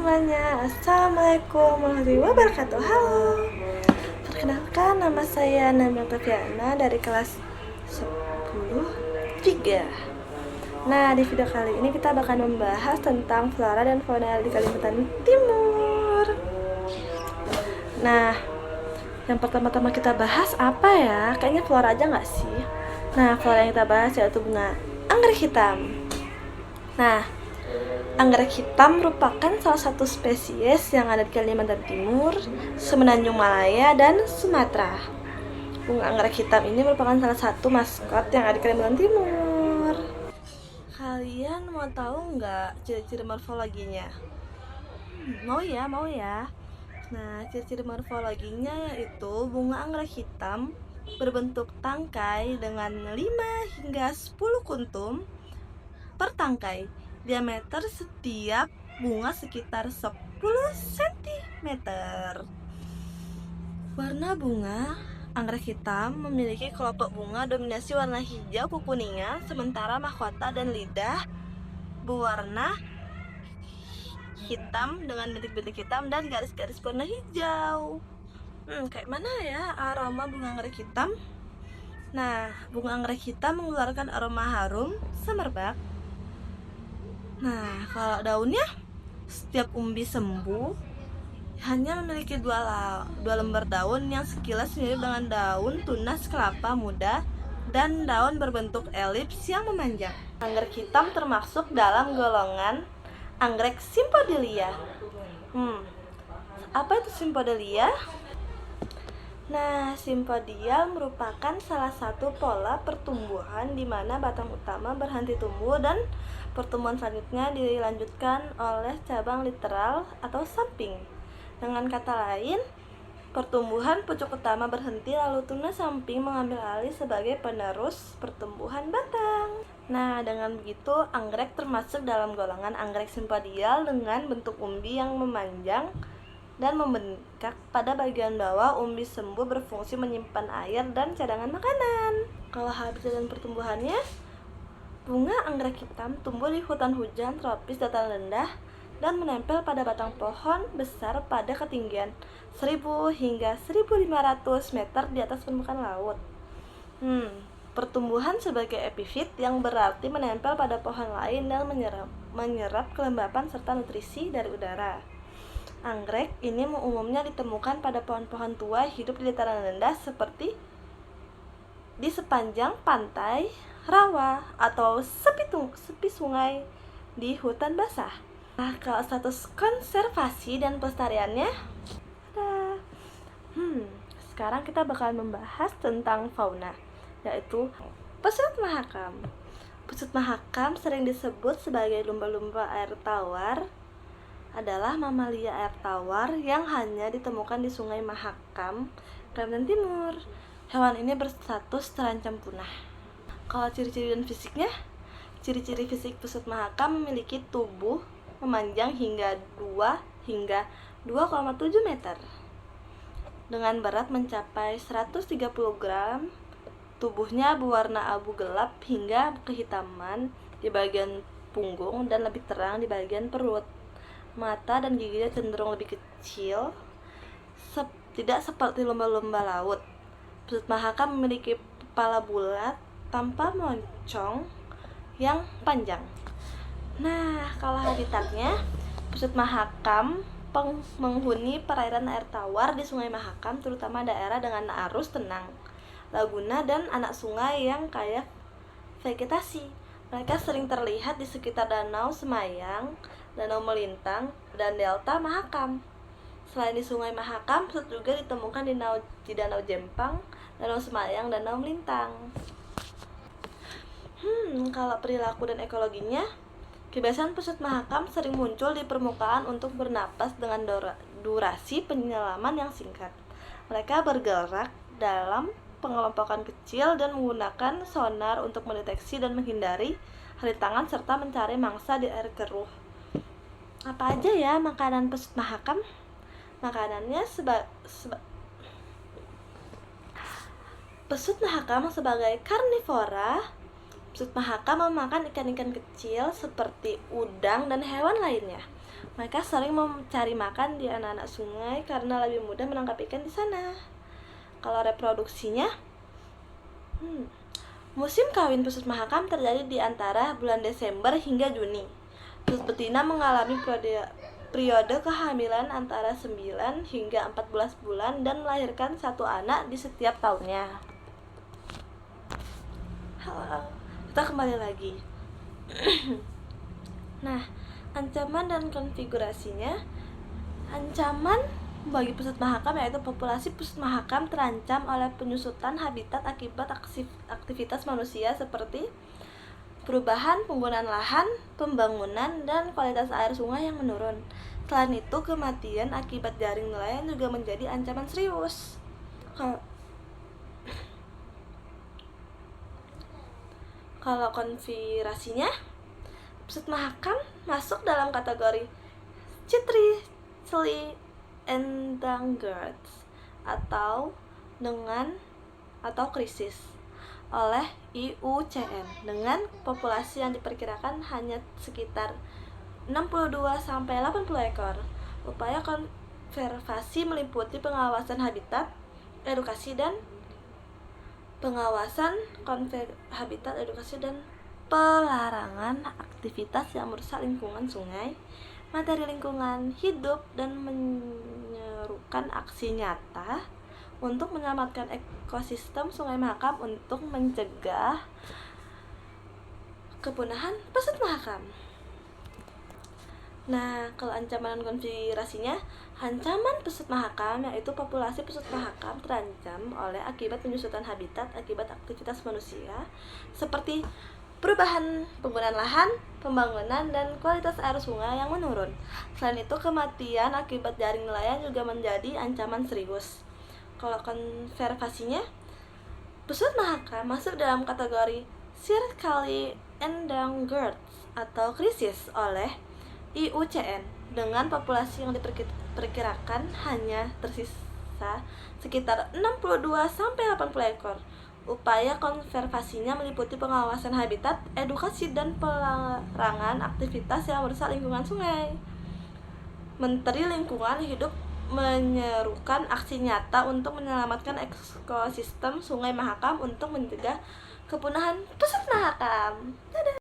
semuanya, Assalamualaikum warahmatullahi wabarakatuh. Halo, perkenalkan nama saya Nabil Tafiana dari kelas 10 3. Nah, di video kali ini kita bakal membahas tentang flora dan fauna di Kalimantan Timur. Nah, yang pertama-tama kita bahas apa ya? Kayaknya flora aja nggak sih? Nah, flora yang kita bahas yaitu bunga anggrek hitam. Nah, anggrek hitam merupakan salah satu spesies yang ada di Kalimantan Timur, Semenanjung Malaya, dan Sumatera. Bunga anggrek hitam ini merupakan salah satu maskot yang ada di Kalimantan Timur. Kalian mau tahu nggak ciri-ciri morfologinya? Mau ya. Nah, ciri-ciri morfologinya yaitu bunga anggrek hitam berbentuk tangkai dengan 5 hingga 10 kuntum per tangkai. Diameter setiap bunga sekitar 10 cm. Warna bunga anggrek hitam memiliki kelompok bunga dominasi warna hijau kekuningan, sementara mahkota dan lidah berwarna hitam dengan bintik-bintik hitam dan garis-garis warna hijau. Kayak mana ya aroma bunga anggrek hitam? Nah, bunga anggrek hitam mengeluarkan aroma harum semerbak. Nah, kalau daunnya setiap umbi sembuh hanya memiliki dua lembar daun yang sekilas mirip dengan daun tunas kelapa muda dan daun berbentuk elips yang memanjang. Anggrek hitam termasuk dalam golongan anggrek Sympodilia. Apa itu Sympodilia? Nah, Sympodial merupakan salah satu pola pertumbuhan di mana batang utama berhenti tumbuh dan pertumbuhan selanjutnya dilanjutkan oleh cabang literal atau samping. Dengan kata lain, pertumbuhan pucuk utama berhenti lalu tunas samping mengambil alih sebagai penerus pertumbuhan batang. Nah, dengan begitu anggrek termasuk dalam golongan anggrek Sympodial dengan bentuk umbi yang memanjang dan membengkak. Pada bagian bawah umbi sembuh berfungsi menyimpan air dan cadangan makanan. Kalau habitat dan pertumbuhannya, bunga anggrek hitam tumbuh di hutan hujan tropis dataran rendah dan menempel pada batang pohon besar pada ketinggian 1000 hingga 1500 meter di atas permukaan laut. Pertumbuhan sebagai epifit yang berarti menempel pada pohon lain dan menyerap kelembapan serta nutrisi dari udara. Anggrek ini umumnya ditemukan pada pohon-pohon tua hidup di dataran rendah seperti di sepanjang pantai, rawa, atau sepi sungai di hutan basah. Nah, kalau status konservasi dan pelestariannya, sekarang kita bakal membahas tentang fauna, yaitu pesut mahakam. Pesut mahakam sering disebut sebagai lumba-lumba air tawar, adalah mamalia air tawar yang hanya ditemukan di Sungai Mahakam, Kalimantan Timur. Hewan ini berstatus terancam punah. Kalau ciri-ciri dan fisiknya, ciri-ciri fisik pesut mahakam memiliki tubuh memanjang hingga 2 hingga 2,7 meter. Dengan berat mencapai 130 gram, tubuhnya berwarna abu gelap hingga kehitaman di bagian punggung dan lebih terang di bagian perut. Mata dan giginya cenderung lebih kecil, tidak seperti lumba-lumba laut. Pesut mahakam memiliki kepala bulat tanpa moncong yang panjang. Nah, kalau habitatnya, pesut mahakam menghuni perairan air tawar di Sungai Mahakam, terutama daerah dengan arus tenang, laguna, dan anak sungai yang kaya vegetasi. Mereka sering terlihat di sekitar Danau Semayang, Danau Melintang, dan Delta Mahakam. Selain di Sungai Mahakam, pesut juga ditemukan di Danau Jempang, Danau Semayang, dan Danau Melintang. Kalau perilaku dan ekologinya, kebiasaan pesut mahakam sering muncul di permukaan untuk bernapas dengan durasi penyelaman yang singkat. Mereka bergerak dalam pengelompokan kecil dan menggunakan sonar untuk mendeteksi dan menghindari halitangan serta mencari mangsa di air keruh. Apa aja ya makanan pesut mahakam? Makanannya pesut mahakam sebagai karnivora. Pesut mahakam memakan ikan-ikan kecil seperti udang dan hewan lainnya. Mereka sering mencari makan di anak-anak sungai karena lebih mudah menangkap ikan di sana. Kalau reproduksinya, musim kawin pusut mahakam terjadi di antara bulan Desember hingga Juni. Pusut betina mengalami periode kehamilan antara 9 hingga 14 bulan dan melahirkan satu anak di setiap tahunnya. Halo, kita kembali lagi. Nah, ancaman dan konfigurasinya. Ancaman bagi pusat mahakam yaitu populasi pusat mahakam terancam oleh penyusutan habitat akibat aktivitas manusia seperti perubahan penggunaan lahan, pembangunan, dan kualitas air sungai yang menurun. Selain itu, kematian akibat jaring nelayan juga menjadi ancaman serius. Kalau konfigurasinya, pusat mahakam masuk dalam kategori critically endangered atau krisis oleh IUCN dengan populasi yang diperkirakan hanya sekitar 62-80 ekor. Upaya konservasi meliputi pengawasan habitat, edukasi dan pelarangan aktivitas yang merusak lingkungan sungai, materi lingkungan hidup, dan menyerukan aksi nyata untuk menyelamatkan ekosistem Sungai Mahakam untuk mencegah kepunahan pusat mahakam. Nah, kalau ancaman dan konfigurasinya, ancaman pusat mahakam yaitu populasi pusat mahakam terancam oleh akibat penyusutan habitat akibat aktivitas manusia seperti perubahan penggunaan lahan, pembangunan, dan kualitas air sungai yang menurun. Selain itu, kematian akibat jaring nelayan juga menjadi ancaman serius. Kalau konservasinya, pusat mahakam masuk dalam kategori critically endangered atau krisis oleh IUCN dengan populasi yang diperkirakan hanya tersisa sekitar 62-80 ekor. Upaya konservasinya meliputi pengawasan habitat, edukasi, dan pelarangan aktivitas yang merusak lingkungan sungai. Menteri Lingkungan Hidup menyerukan aksi nyata untuk menyelamatkan ekosistem Sungai Mahakam untuk mencegah kepunahan pusat mahakam. Dadah.